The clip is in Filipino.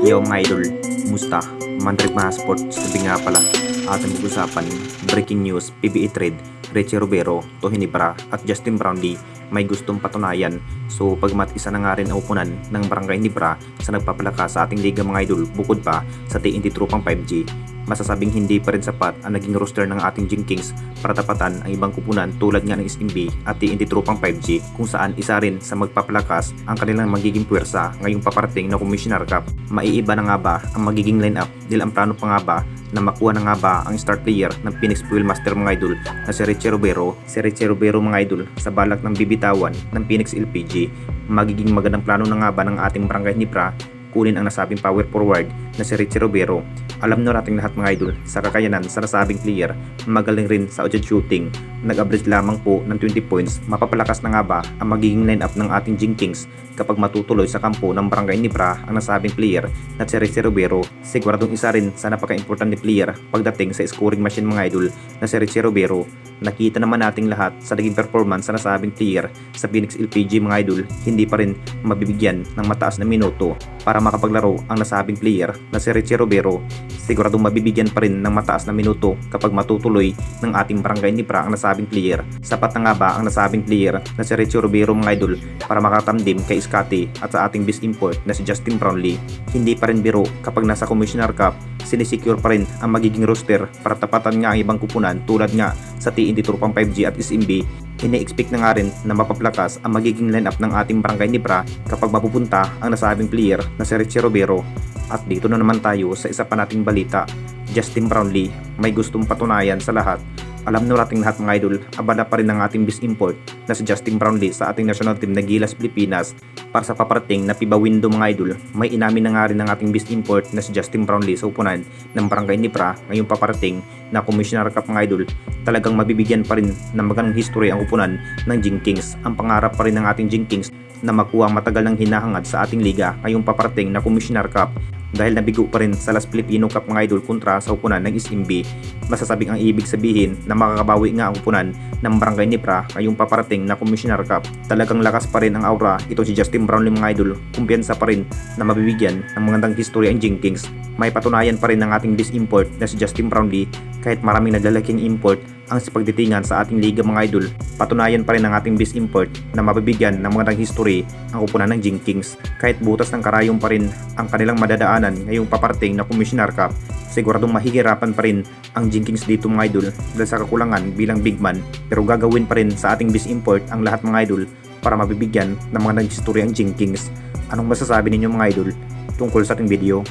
Yo mga idol, musta? Mandrig mga sports, sabi nga pala, ating pag-usapan, breaking news, PBA trade, Richie Robero, Tohy Nibra at Justin Brownlee may gustong patunayan. So pagmat isa na nga rin ang upunan ng Barangay Nibra sa nagpapalakas sa ating liga mga idol bukod pa sa TNT Tropang 5G. Masasabing hindi pa rin sapat ang naging roster ng ating Jing Kings para tapatan ang ibang kupunan tulad nga ng SMB at TNT Tropang 5G kung saan isa rin sa magpapalakas ang kanilang magiging puwersa ngayong paparating na Commissioner Cup. Maiiba na nga ba ang magiging lineup dahil ang plano pa nga ba na makuha na nga ba ang star player ng Phoenix Fuel Master mga idol na si Richie Robero. Si Richie Robero mga idol sa balak ng bibitawan ng Phoenix LPG. Magiging magandang plano na nga ba ng ating Barangay Nibra kunin ang nasabing power forward na si Richie Robero. Alam na nating lahat mga idol sa kakayanan sa nasabing player, magaling rin sa outshot shooting, nag-average lamang po ng 20 points. Mapapalakas na nga ba ang magiging lineup ng ating Jing Kings kapag matutuloy sa kampo ng Barangay Nibra ang nasabing player na si Richie Robero? Siguradong isa rin sa napaka-importante player pagdating sa scoring machine mga idol na si Richie Robero. Nakita naman nating lahat sa naging performance sa nasabing player sa Phoenix LPG mga idol, hindi pa rin mabibigyan ng mataas na minuto para makapaglaro ang nasabing player na si Richie Robero. Siguradong mabibigyan pa rin ng mataas na minuto kapag matutuloy ng ating Barangay Nibra ang nasabing player. Sapat na nga ba ang nasabing player na si Richie Robero mga idol para makatamdim kay Scotty at sa ating best import na si Justin Brownlee? Hindi pa rin biro kapag nasa Commissioner Cup, sinisecure pa rin ang magiging roster para tapatan nga ang ibang kupunan tulad nga sa TNT Tropang 5G at SMB. Ine-expect na nga rin na mapaplakas ang magiging lineup ng ating Barangay Nibra kapag mapupunta ang nasabing player na si Richie Robero. At dito na naman tayo sa isa pa nating balita, Justin Brownlee may gustong patunayan sa lahat. Alam na nating lahat mga idol, abala pa rin ang ating best import na si Justin Brownlee sa ating national team na Gilas Pilipinas para sa paparating na FIBA window mga idol. May inamin na nga rin ng ating best import na si Justin Brownlee sa upunan ng Barangay Nibra ngayong paparating na Commissioner Cup mga idol. Talagang mabibigyan pa rin ng magandang history ang upunan ng Jing Kings. Ang pangarap pa rin ng ating Jing Kings na makuha matagal ng hinahangad sa ating liga ngayong paparating na Commissioner Cup dahil nabigo pa rin sa last Filipino Cup mga idol kontra sa upunan ng SMB. Masasabing ang ibig sabihin na makakabawi nga ang upunan ng Barangay Nibra ngayong paparating na Commissioner Cup. Talagang lakas pa rin ang aura ito si Justin Brownlee mga idol, kumpiyansa pa rin na mabibigyan ng magandang history ang Jing Kings. May patunayan pa rin ng ating best import na si Justin Brownlee kahit maraming naglalaking import ang sipagdatingan sa ating liga mga idol. Patunayan pa rin ng ating best import na mabibigyan ng magandang history ang upunan ng Jing Kings. Kahit butas ng karayom pa rin ang kanilang madadaanan ngayong paparating na Commissioner Cup, siguradong mahihirapan pa rin ang Jing Kings dito mga idol dahil sa kakulangan bilang big man, pero gagawin pa rin sa ating best import ang lahat mga idol para mabibigyan ng magandang history ang Jing Kings. Anong masasabi ninyo mga idol tungkol sa ating video?